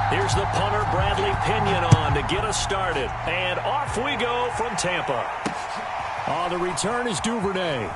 Here's the punter, Bradley Pinion, on to get us started. And off we go from Tampa. On the return is Duvernay.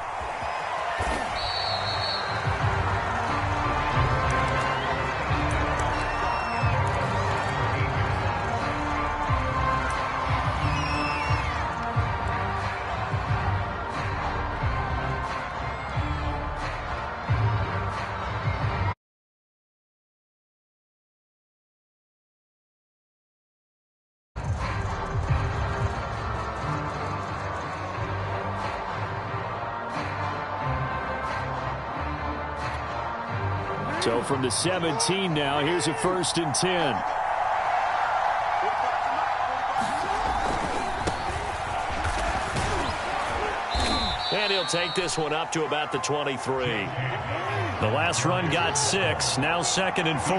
So from the 17 now, here's a 1st and 10. And he'll take this one up to about the 23. The last run got 6, now 2nd and 4.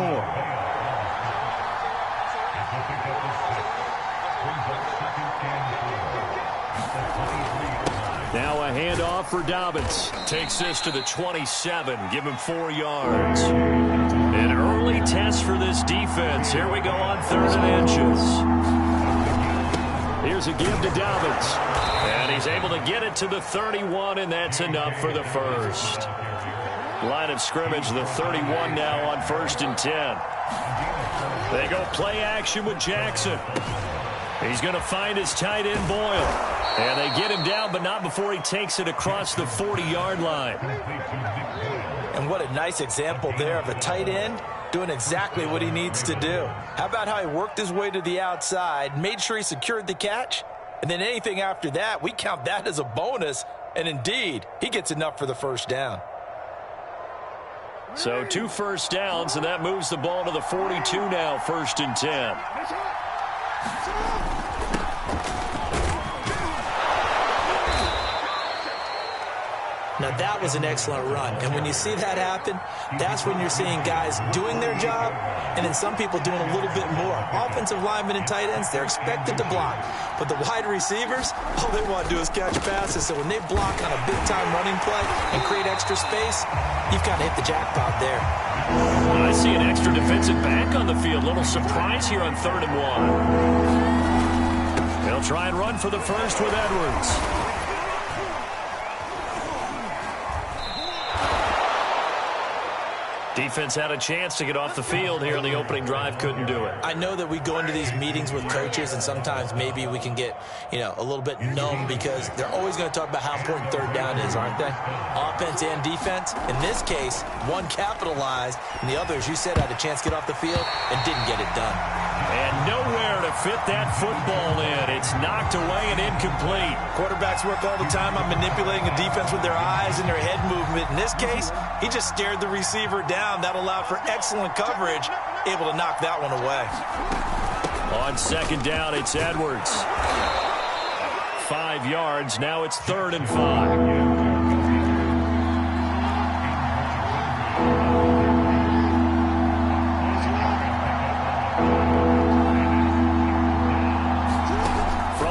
Now a handoff for Dobbins. Takes this to the 27. Give him 4 yards. An early test for this defense. Here we go on 3rd and inches. Here's a give to Dobbins. And he's able to get it to the 31, and that's enough for the first. Line of scrimmage, the 31 now on 1st and 10. They go play action with Jackson. He's going to find his tight end, Boyle. And they get him down, but not before he takes it across the 40-yard line. And what a nice example there of a tight end doing exactly what he needs to do. How about how he worked his way to the outside, made sure he secured the catch, and then anything after that, we count that as a bonus. And indeed, he gets enough for the first down. So 2 first downs, and that moves the ball to the 42 now, 1st and 10. Now, that was an excellent run. And when you see that happen, that's when you're seeing guys doing their job and then some people doing a little bit more. Offensive linemen and tight ends, they're expected to block. But the wide receivers, all they want to do is catch passes. So when they block on a big-time running play and create extra space, you've got to hit the jackpot there. I see an extra defensive back on the field. Little surprise here on 3rd and 1. They'll try and run for the first with Edwards. Defense had a chance to get off the field here in the opening drive, couldn't do it. I know that we go into these meetings with coaches, and sometimes maybe we can get, a little bit numb because they're always going to talk about how important 3rd down is, aren't they? Offense and defense. In this case, one capitalized, and the other, as you said, had a chance to get off the field and didn't get it done. And nowhere to fit that football in. It's knocked away and incomplete. Quarterbacks work all the time on manipulating a defense with their eyes and their head movement. In this case, he just stared the receiver down. That allowed for excellent coverage, able to knock that one away. On 2nd down, it's Edwards. 5 yards. Now it's 3rd and 5.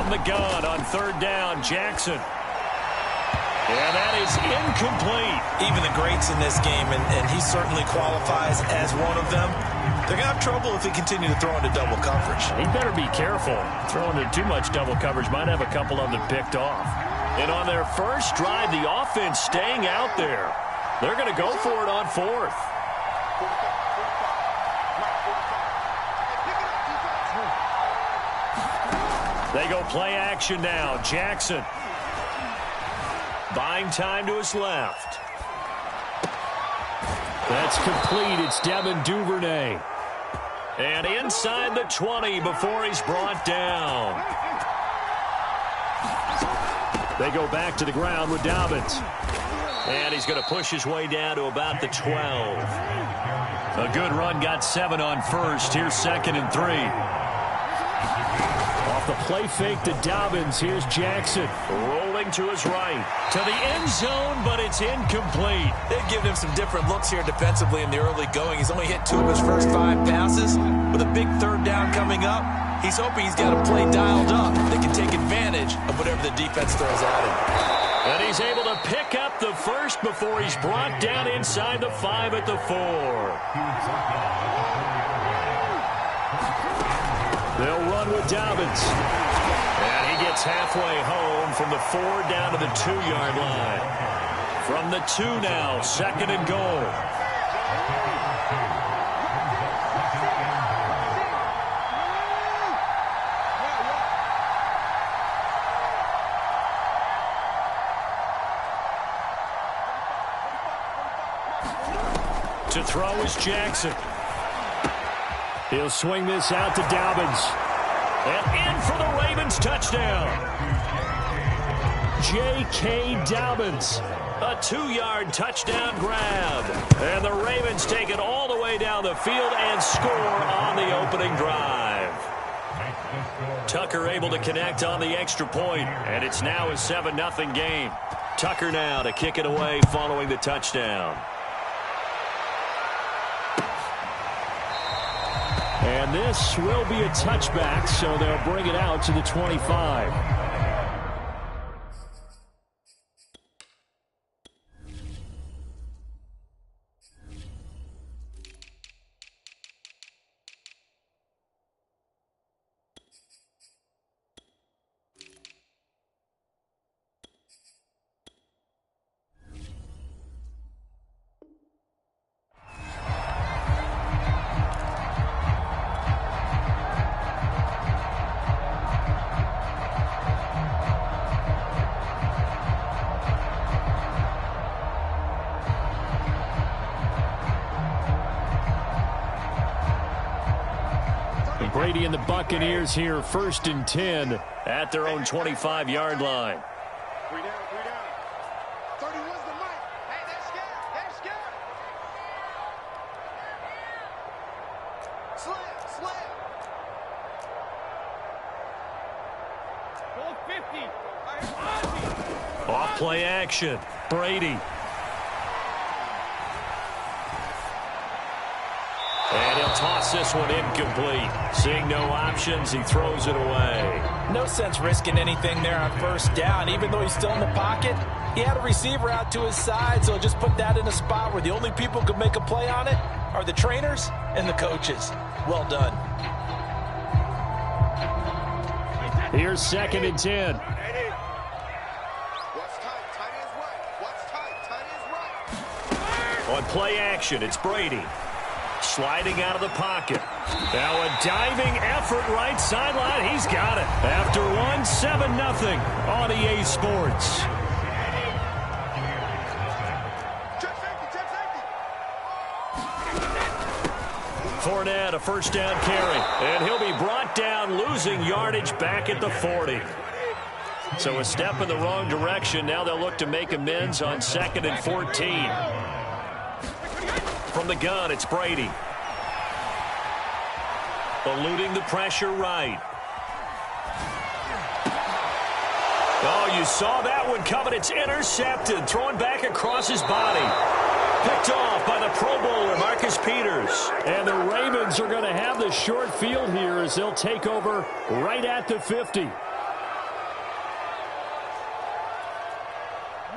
The gun on 3rd down, Jackson. And that is incomplete. Even the greats in this game, and he certainly qualifies as one of them, they're going to have trouble if they continue to throw into double coverage. He better be careful. Throwing into too much double coverage might have a couple of them picked off. And on their first drive, the offense staying out there. They're going to go for it on 4th. They go play action now. Jackson buying time to his left. That's complete. It's Devin Duvernay. And inside the 20 before he's brought down. They go back to the ground with Dobbins. And he's going to push his way down to about the 12. A good run, got 7 on 1st. Here's 2nd and 3. Off the play fake to Dobbins. Here's Jackson. Rolling to his right. To the end zone, but it's incomplete. They've given him some different looks here defensively in the early going. He's only hit 2 of his first 5 passes. With a big 3rd down coming up, he's hoping he's got a play dialed up that can take advantage of whatever the defense throws at him. And he's able to pick up the first before he's brought down inside the 5 at the 4. They'll run with Dobbins. And he gets halfway home from the 4 down to the 2-yard line. From the 2 now, 2nd and goal. To throw is Jackson. He'll swing this out to Dobbins. And in for the Ravens touchdown. J.K. Dobbins. A 2-yard touchdown grab. And the Ravens take it all the way down the field and score on the opening drive. Tucker able to connect on the extra point, and it's now a 7-0 game. Tucker now to kick it away following the touchdown. And this will be a touchback, so they'll bring it out to the 25. Brady and the Buccaneers here, 1st and 10 at their own 25-yard line. 3 down. 31's the mic. Hey, they're scared. Slam. Ball 50. Off play action. Brady. And he'll toss this one incomplete. Seeing no options, he throws it away. No sense risking anything there on 1st down. Even though he's still in the pocket, he had a receiver out to his side, so just put that in a spot where the only people who can make a play on it are the trainers and the coaches. Well done. Here's 2nd and 10. What's tight? Tight is right. What's tight? Tight is right. On play action, it's Brady. Sliding out of the pocket. Now a diving effort right sideline. He's got it. After 1, 7-0 on EA Sports. Fournette, a 1st down carry. And he'll be brought down, losing yardage back at the 40. So a step in the wrong direction. Now they'll look to make amends on 2nd and 14. From the gun, it's Brady. Eluding the pressure right. Oh, you saw that one coming. It's intercepted. Thrown back across his body. Picked off by the Pro Bowler, Marcus Peters. And the Ravens are going to have the short field here as they'll take over right at the 50.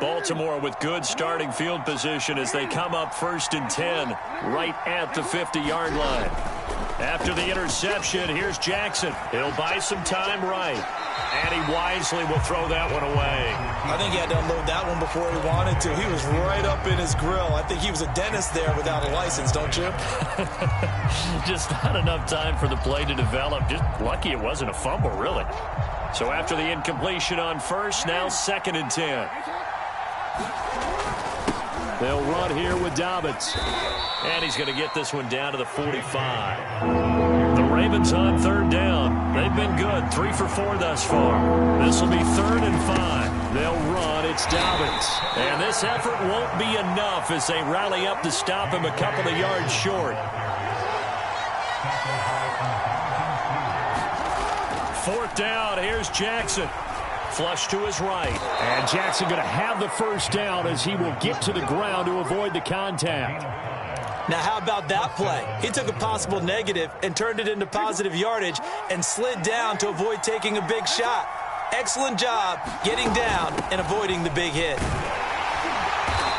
Baltimore with good starting field position as they come up 1st and 10 right at the 50-yard line. After the interception, here's Jackson. He'll buy some time right. And he wisely will throw that one away. I think he had to unload that one before he wanted to. He was right up in his grill. I think he was a dentist there without a license, don't you? Just not enough time for the play to develop. Just lucky it wasn't a fumble, really. So after the incompletion on 1st, now 2nd and 10. They'll run here with Dobbins. And he's going to get this one down to the 45. The Ravens on 3rd down. They've been good. 3 for 4 thus far. This will be 3rd and 5. They'll run. It's Dobbins. And this effort won't be enough as they rally up to stop him a couple of yards short. 4th down. Here's Jackson. Flush to his right. And Jackson going to have the 1st down as he will get to the ground to avoid the contact. Now, how about that play? He took a possible negative and turned it into positive yardage and slid down to avoid taking a big shot. Excellent job getting down and avoiding the big hit.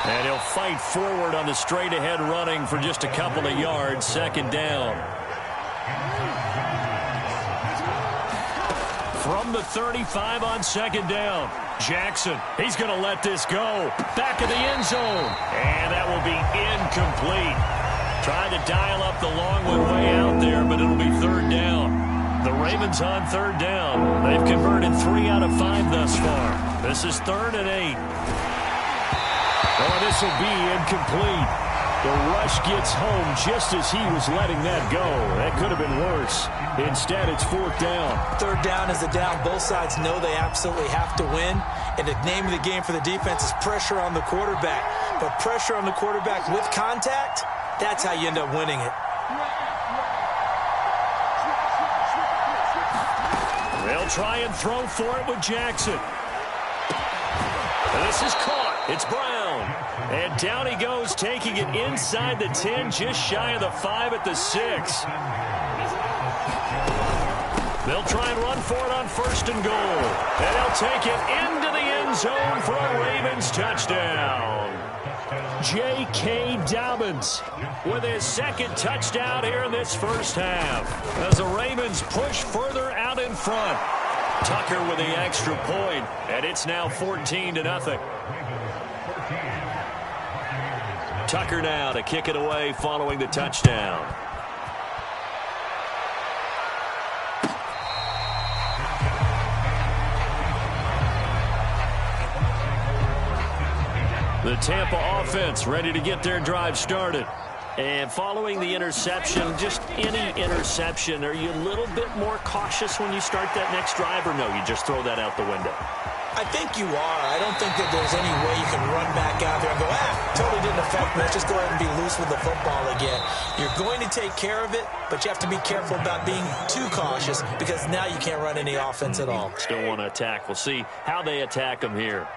And he'll fight forward on the straight-ahead running for just a couple of yards. 2nd down. from the 35 on second down. Jackson, he's going to let this go. Back of the end zone. And that will be incomplete. Trying to dial up the long one way out there, but it'll be third down. The Ravens on third down. They've converted 3 out of 5 thus far. This is 3rd and 8. Oh, this will be incomplete. The rush gets home just as he was letting that go. That could have been worse. Instead, it's 4th down. Third down is the down. Both sides know they absolutely have to win. And the name of the game for the defense is pressure on the quarterback. But pressure on the quarterback with contact, that's how you end up winning it. They'll try and throw for it with Jackson. And this is caught. It's Brown. And down he goes, taking it inside the 10, just shy of the 5 at the 6. They'll try and run for it on 1st and goal. And they'll take it into the end zone for a Ravens touchdown. J.K. Dobbins with his 2nd touchdown here in this first half as the Ravens push further out in front. Tucker with the extra point, and it's now 14-0. Tucker now to kick it away following the touchdown. The Tampa offense ready to get their drive started. And following the interception, just any interception, are you a little bit more cautious when you start that next drive, or no, you just throw that out the window? I think you are. I don't think that there's any way you can run back out there and go, totally didn't affect me. Let's just go ahead and be loose with the football again. You're going to take care of it, but you have to be careful about being too cautious because now you can't run any offense at all. Still want to attack. We'll see how they attack them here.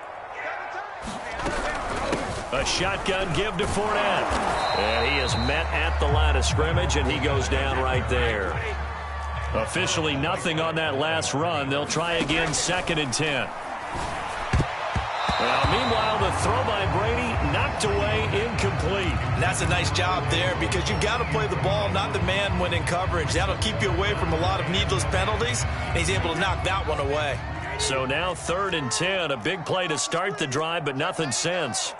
A shotgun give to Fournette. And he is met at the line of scrimmage, and he goes down right there. Officially nothing on that last run. They'll try again, 2nd and 10. Well, meanwhile, the throw by Brady knocked away, incomplete. And that's a nice job there because you've got to play the ball, not the man when in coverage. That'll keep you away from a lot of needless penalties, and he's able to knock that one away. So now 3rd and 10, a big play to start the drive, but nothing since.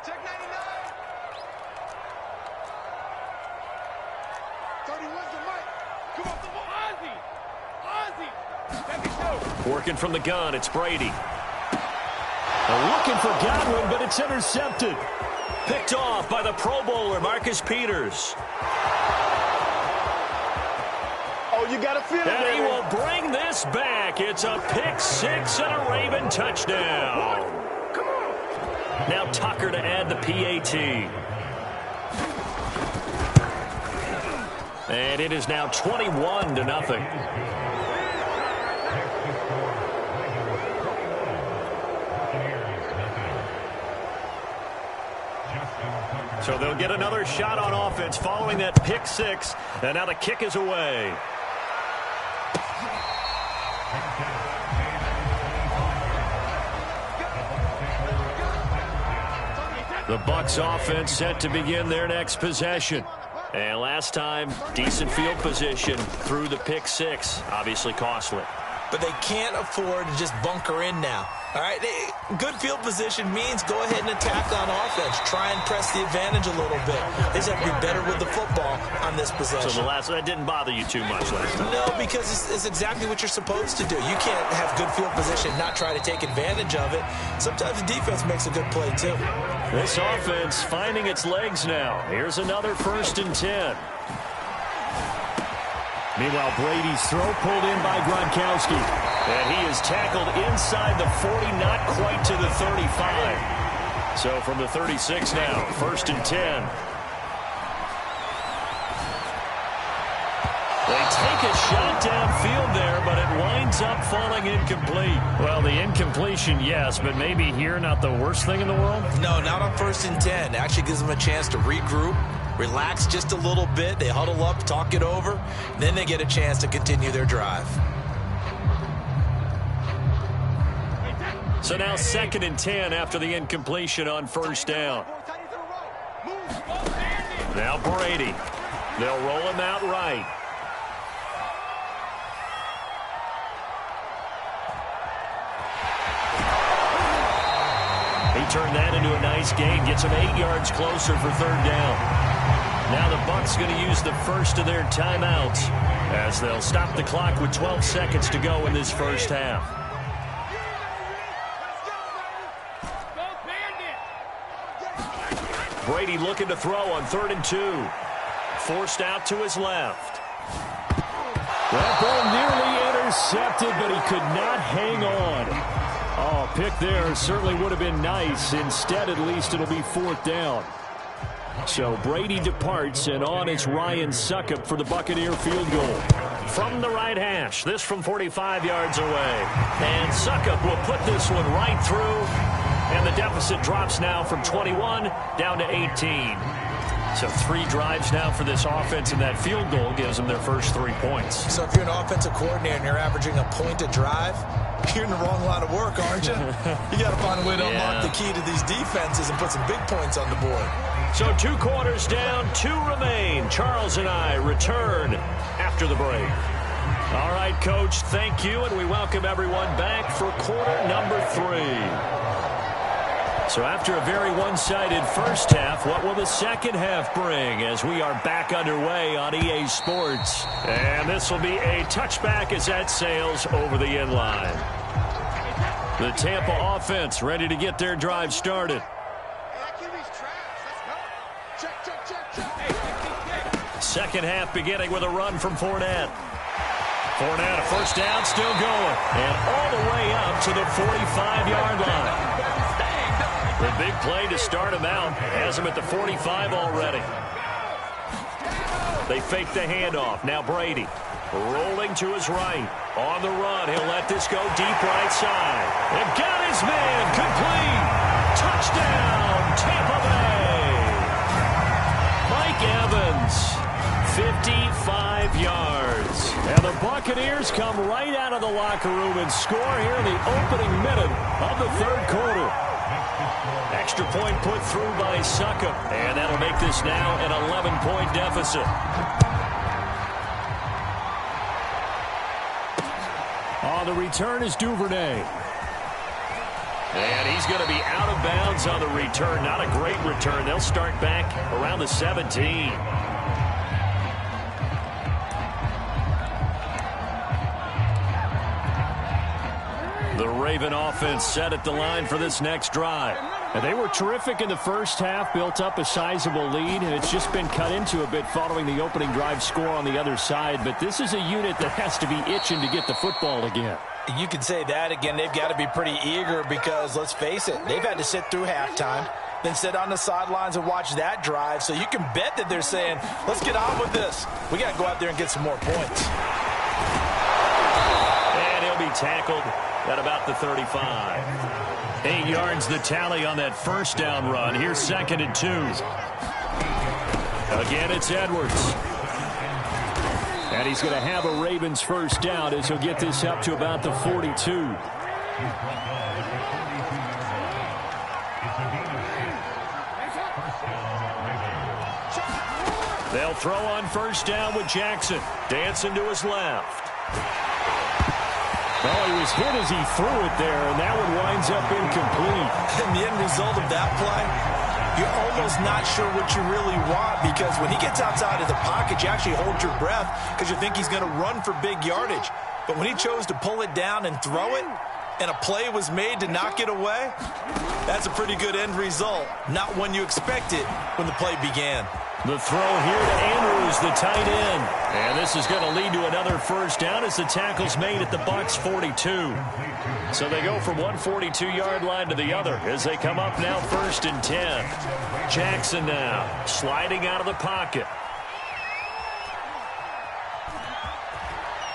Working from the gun, it's Brady. Looking for Godwin, but it's intercepted. Picked off by the Pro Bowler, Marcus Peters. Oh, you got to feel it, And baby. he will bring this back. It's a pick 6 and a Raven touchdown. Come on. Now Tucker to add the PAT. And it is now 21-0. So they'll get another shot on offense following that pick 6. And now the kick is away. The Bucs offense set to begin their next possession. And last time, decent field position through the pick 6. Obviously costly. But they can't afford to just bunker in now. All right, good field position means go ahead and attack on offense. Try and press the advantage a little bit. They just have to be better with the football on this possession. So that didn't bother you too much last time? No, because it's exactly what you're supposed to do. You can't have good field position and not try to take advantage of it. Sometimes the defense makes a good play, too. This offense finding its legs now. Here's another 1st and 10. Meanwhile, Brady's throw pulled in by Gronkowski. And he is tackled inside the 40, not quite to the 35. So from the 36 now, 1st and 10. They take a shot downfield there, but it winds up falling incomplete. Well, the incompletion, yes, but maybe here not the worst thing in the world? No, not on 1st and 10. Actually gives them a chance to regroup, relax just a little bit. They huddle up, talk it over. Then they get a chance to continue their drive. So now 2nd and 10 after the incompletion on 1st down. Now Brady. They'll roll him out right. turn that into a nice gain. Gets them 8 yards closer for third down. Now the Bucs going to use the first of their timeouts as they'll stop the clock with 12 seconds to go in this first half. Brady looking to throw on 3rd and 2. Forced out to his left. That ball nearly intercepted, but he could not hang on. Oh, pick there certainly would have been nice. Instead, at least it'll be 4th down. So Brady departs, and on is Ryan Succop for the Buccaneer field goal. From the right hash, this from 45 yards away. And Succop will put this one right through. And the deficit drops now from 21 down to 18. So 3 drives now for this offense, and that field goal gives them their first 3 points. So if you're an offensive coordinator and you're averaging a point a drive, you're in the wrong line of work, aren't you? You got to find a way to unlock the key to these defenses and put some big points on the board. So 2 quarters down, 2 remain. Charles and I return after the break. All right, Coach, thank you, and we welcome everyone back for quarter number 3. So after a very one-sided first half, what will the second half bring as we are back underway on EA Sports? And this will be a touchback as that sails over the end line. The Tampa offense ready to get their drive started. Second half beginning with a run from Fournette. Fournette, a first down, still going. And all the way up to the 45-yard line. The big play to start him out has him at the 45 already. They fake the handoff. Now Brady rolling to his right. On the run, he'll let this go deep right side. And got his man complete. Touchdown, Tampa Bay. Mike Evans, 55 yards. And the Buccaneers come right out of the locker room and score here in the opening minute of the 3rd quarter. Extra point put through by Succop, and that'll make this now an 11-point deficit. The return is Duvernay. And he's going to be out of bounds on the return. Not a great return. They'll start back around the 17. The Raven offense set at the line for this next drive. And they were terrific in the first half, built up a sizable lead, and it's just been cut into a bit following the opening drive score on the other side. But this is a unit that has to be itching to get the football again. You can say that again. They've got to be pretty eager because, let's face it, they've had to sit through halftime, then sit on the sidelines and watch that drive. So you can bet that they're saying, let's get on with this. We got to go out there and get some more points. And he'll be tackled at about the 35. 8 yards the tally on that first down run. Here's 2nd and 2. Again, it's Edwards. And he's going to have a Ravens first down as he'll get this up to about the 42. They'll throw on first down with Jackson. Dancing to his left. Well, he was hit as he threw it there, and that one winds up incomplete. And the end result of that play, you're almost not sure what you really want, because when he gets outside of the pocket, you actually hold your breath because you think he's going to run for big yardage. But when he chose to pull it down and throw it, and a play was made to knock it away, that's a pretty good end result. Not when you expected when the play began. The throw here to Andrews, the tight end. And this is going to lead to another first down as the tackle's made at the Bucs 42. So they go from one 42-yard line to the other as they come up now 1st and 10. Jackson now sliding out of the pocket.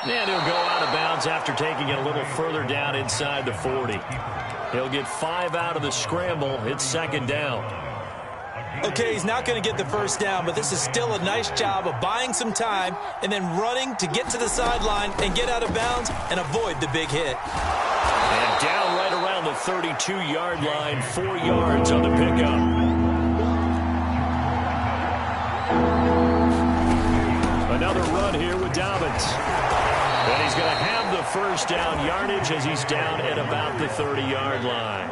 And he'll go out of bounds after taking it a little further down inside the 40. He'll get 5 out of the scramble. It's 2nd down. Okay, he's not going to get the first down, but this is still a nice job of buying some time and then running to get to the sideline and get out of bounds and avoid the big hit. And down right around the 32-yard line, 4 yards on the pickup. Another run here with Dobbins. And he's going to have the first down yardage as he's down at about the 30-yard line.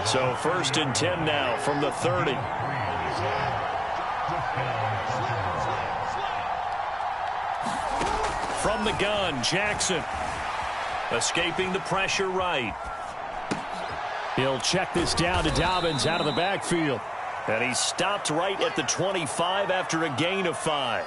So 1st and 10 now from the 30. From the gun, Jackson. Escaping the pressure right. He'll check this down to Dobbins out of the backfield. And he stopped right at the 25 after a gain of 5.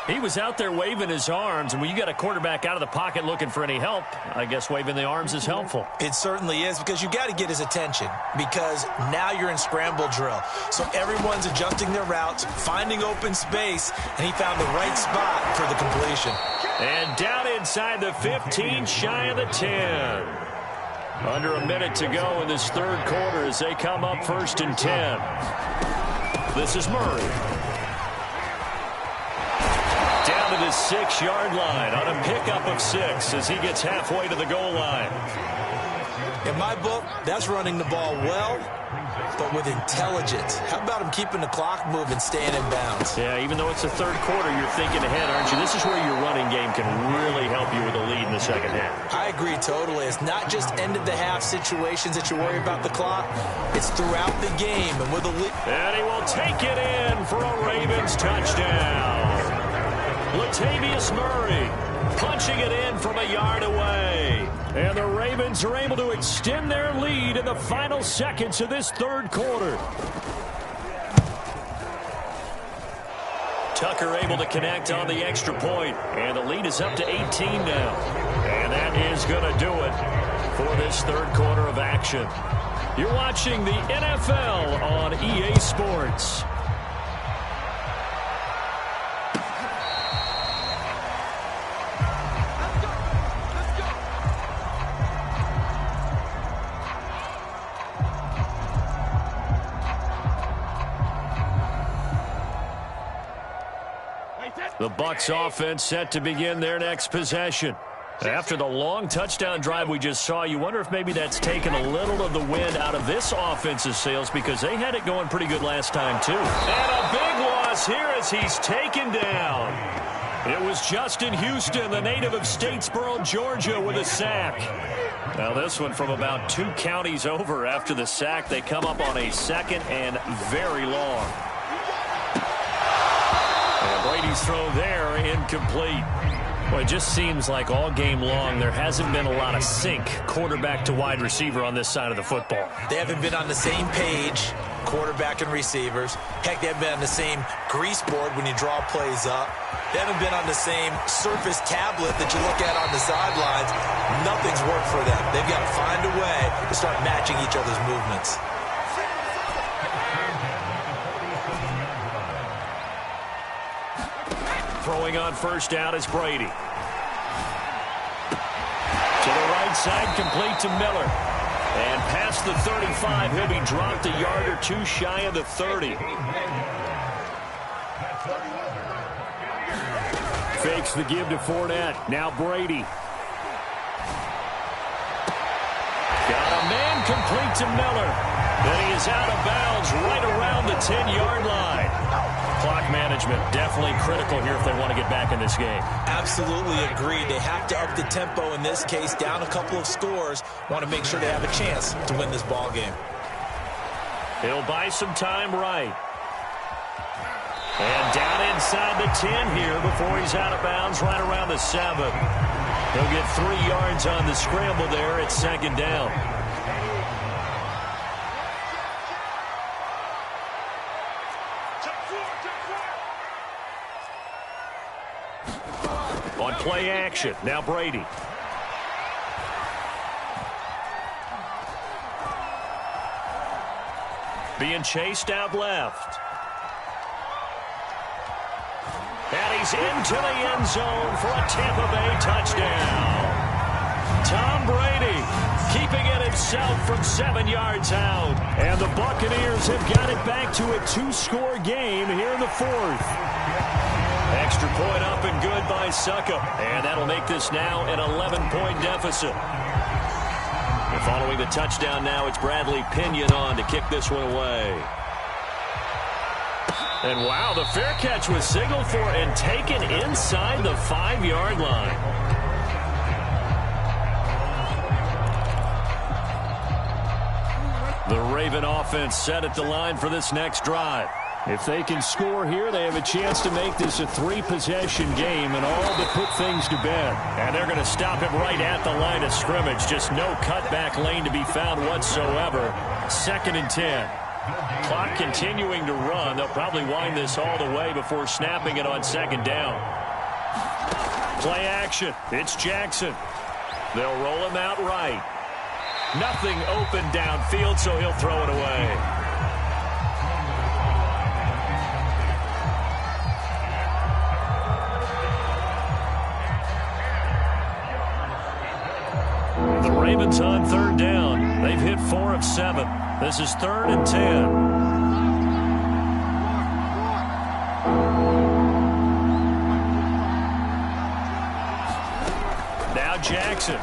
He was out there waving his arms, and when you got a quarterback out of the pocket looking for any help, I guess waving the arms is helpful. It certainly is, because you got to get his attention, because now you're in scramble drill. So everyone's adjusting their routes, finding open space, and he found the right spot for the completion. And down inside the 15, shy of the 10. Under a minute to go in this third quarter as they come up 1st and 10. This is Murray. Down to the 6-yard line on a pickup of 6 as he gets halfway to the goal line. In my book, that's running the ball well, but with intelligence. How about him keeping the clock moving, staying in bounds? Yeah, even though it's the third quarter, you're thinking ahead, aren't you? This is where your running game can really help you with a lead in the second half. I agree totally. It's not just end-of-the-half situations that you worry about the clock. It's throughout the game. And with a lead. And he will take it in for a Ravens touchdown. Latavius Murray punching it in from a yard away. And the Ravens are able to extend their lead in the final seconds of this third quarter. Tucker able to connect on the extra point. And the lead is up to 18 now. And that is going to do it for this third quarter of action. You're watching the NFL on EA Sports. The Bucs offense set to begin their next possession. After the long touchdown drive we just saw, you wonder if maybe that's taken a little of the wind out of this offense's sails, because they had it going pretty good last time too. And a big loss here as he's taken down. It was Justin Houston, the native of Statesboro, Georgia, with a sack. Now this one from about 2 counties over. After the sack, they come up on a 2nd and very long. Brady's throw there, incomplete. Well, it just seems like all game long there hasn't been a lot of sync quarterback to wide receiver on this side of the football. They haven't been on the same page, quarterback and receivers. Heck, they haven't been on the same grease board when you draw plays up. They haven't been on the same surface tablet that you look at on the sidelines. Nothing's worked for them. They've got to find a way to start matching each other's movements. Throwing on first down is Brady. To the right side, complete to Miller. And past the 35, he'll be dropped a yard or 2 shy of the 30. Fakes the give to Fournette. Now Brady. Got a man complete to Miller. Then he is out of bounds right around the 10-yard line. Clock management definitely critical here if they want to get back in this game. Absolutely agreed. They have to up the tempo in this case, down a couple of scores. Want to make sure they have a chance to win this ball game. He'll buy some time right. And down inside the 10 here before he's out of bounds right around the 7. He'll get 3 yards on the scramble there at 2nd down. On play action, now Brady. Being chased out left. And he's into the end zone for a Tampa Bay touchdown. Tom Brady keeping it himself from 7 yards out. And the Buccaneers have got it back to a 2-score game here in the 4th. Extra point up and good by Succa. And that'll make this now an 11-point deficit. And following the touchdown now, it's Bradley Pinion on to kick this one away. And wow, the fair catch was signaled for and taken inside the 5-yard line. The Raven offense set at the line for this next drive. If they can score here, they have a chance to make this a 3-possession game and all but put things to bed. And they're going to stop him right at the line of scrimmage. Just no cutback lane to be found whatsoever. 2nd and 10. Clock continuing to run. They'll probably wind this all the way before snapping it on 2nd down. Play action. It's Jackson. They'll roll him out right. Nothing open downfield, so he'll throw it away. The Ravens on 3rd down. They've hit 4 of 7. This is 3rd and 10. Now Jackson.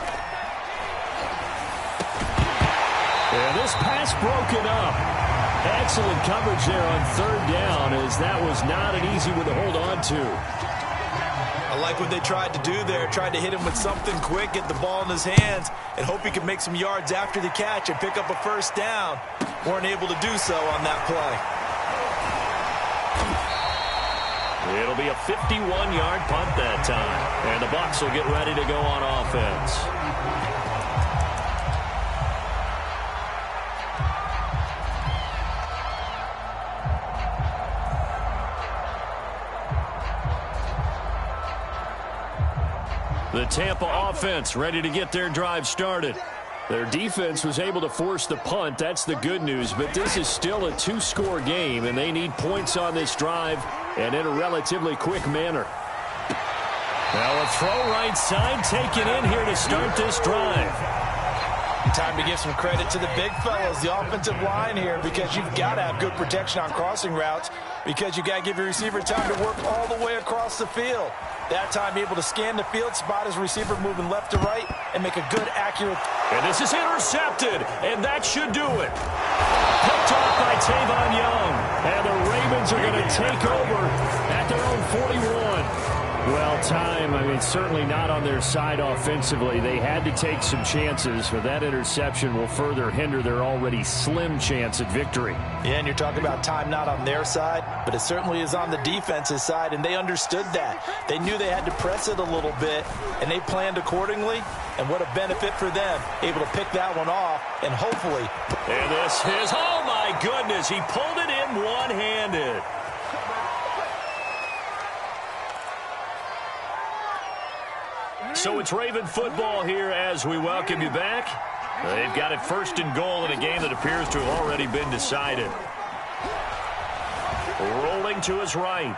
And this pass broken up. Excellent coverage there on 3rd down, as that was not an easy one to hold on to. I like what they tried to do there. Tried to hit him with something quick, get the ball in his hands, and hope he could make some yards after the catch and pick up a 1st down. Weren't able to do so on that play. It'll be a 51-yard punt that time. And the Bucs will get ready to go on offense. The Tampa offense ready to get their drive started. Their defense was able to force the punt. That's the good news. But this is still a 2-score game, and they need points on this drive and in a relatively quick manner. Now a throw right side taken in here to start this drive. Time to give some credit to the big fellas, the offensive line here, because you've got to have good protection on crossing routes, because you got to give your receiver time to work all the way across the field. That time able to scan the field, spot his receiver moving left to right, and make a good, accurate. And this is intercepted, and that should do it. Picked off by Tavon Young, and the Ravens are going to take over at their own 41. Well, certainly not on their side offensively. They had to take some chances, but that interception will further hinder their already slim chance at victory. Yeah, and you're talking about time not on their side, but it certainly is on the defense's side, and they understood that. They knew they had to press it a little bit, and they planned accordingly, and what a benefit for them, able to pick that one off, and hopefully. And this is, oh my goodness, he pulled it in one-handed. So it's Raven football here as we welcome you back. They've got it first and goal in a game that appears to have already been decided. Rolling to his right.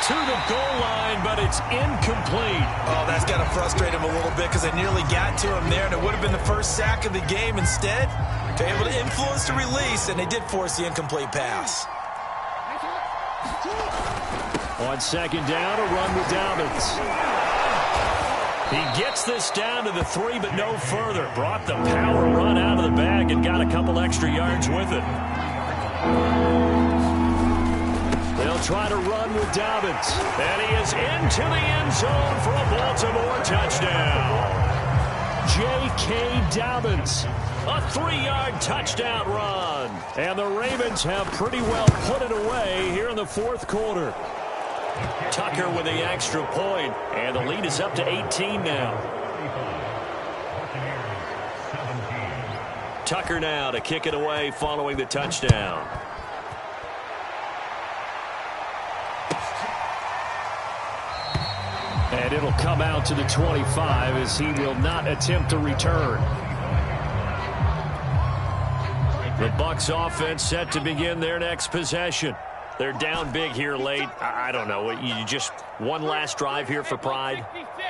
To the goal line, but it's incomplete. Oh, that's got to frustrate him a little bit because they nearly got to him there, and it would have been the first sack of the game. Instead, they're able to influence the release, and they did force the incomplete pass. On second down, a run with Dobbins. He gets this down to the 3, but no further. Brought the power run out of the bag and got a couple extra yards with it. They'll try to run with Dobbins. And he is into the end zone for a Baltimore touchdown. J.K. Dobbins. A 3-yard touchdown run. And the Ravens have pretty well put it away here in the fourth quarter. Tucker with the extra point, and the lead is up to 18 now. Tucker now to kick it away following the touchdown. And it'll come out to the 25 as he will not attempt to return. The Bucs offense set to begin their next possession. They're down big here late. I don't know. You just one last drive here for pride?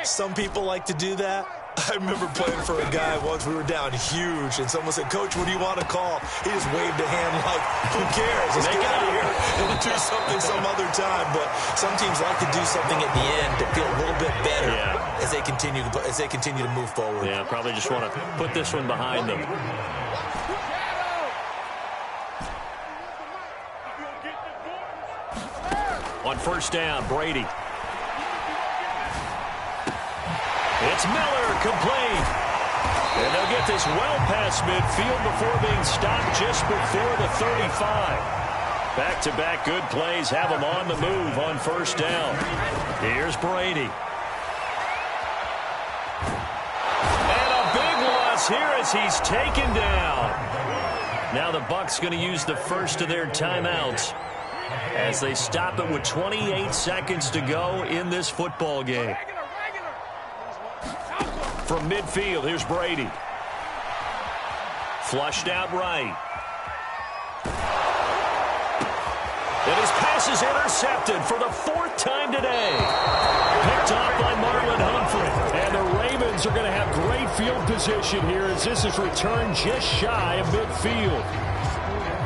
Some people like to do that. I remember playing for a guy once. We were down huge, and someone said, "Coach, what do you want to call?" He just waved a hand like, "Who cares? Let's get out of here and do something some other time." But some teams like to do something at the end to feel a little bit better as they continue to move forward. Yeah, probably just want to put this one behind them. On first down, Brady. It's Miller, complete. And they'll get this well past midfield before being stopped just before the 35. Back-to-back good plays have them on the move on first down. Here's Brady. And a big loss here as he's taken down. Now the Bucs going to use the first of their timeouts as they stop it with 28 seconds to go in this football game. From midfield, here's Brady. Flushed out right. And his pass is intercepted for the 4th time today. Picked off by Marlon Humphrey. And the Ravens are going to have great field position here as this is returned just shy of midfield.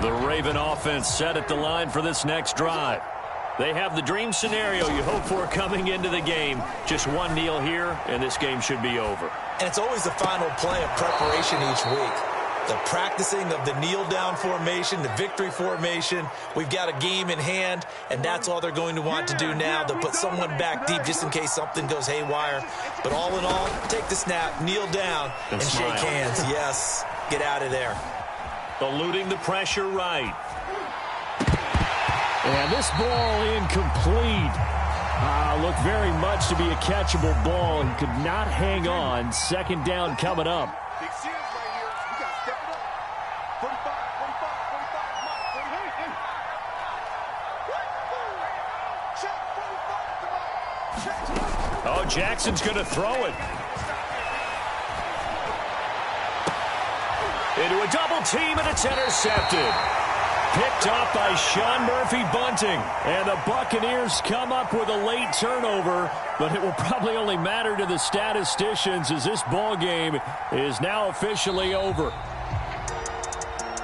The Raven offense set at the line for this next drive. They have the dream scenario you hope for coming into the game. Just one kneel here, and this game should be over. And it's always the final play of preparation each week. The practicing of the kneel-down formation, the victory formation. We've got a game in hand, and that's all they're going to want to do now. They'll put someone back deep just in case something goes haywire. But all in all, take the snap, kneel down, and shake hands. Yes, get out of there. Eluding the pressure right. And this ball incomplete. Looked very much to be a catchable ball. He could not hang on. Second down coming up. Big series right here. We got to step it up. 45, 45, 45. Check, 45. Check. Oh, Jackson's going to throw it. Into a double team, and it's intercepted. Picked off by Sean Murphy-Bunting. And the Buccaneers come up with a late turnover, but it will probably only matter to the statisticians as this ball game is now officially over.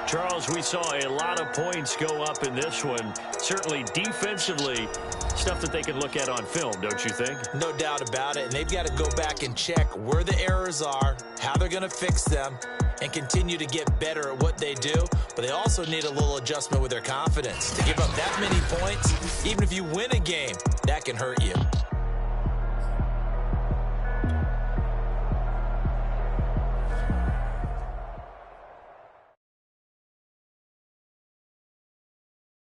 Charles, we saw a lot of points go up in this one. Certainly defensively, stuff that they can look at on film, don't you think? No doubt about it. And they've got to go back and check where the errors are, how they're going to fix them, and continue to get better at what they do. But they also need a little adjustment with their confidence. To give up that many points, even if you win a game, that can hurt you.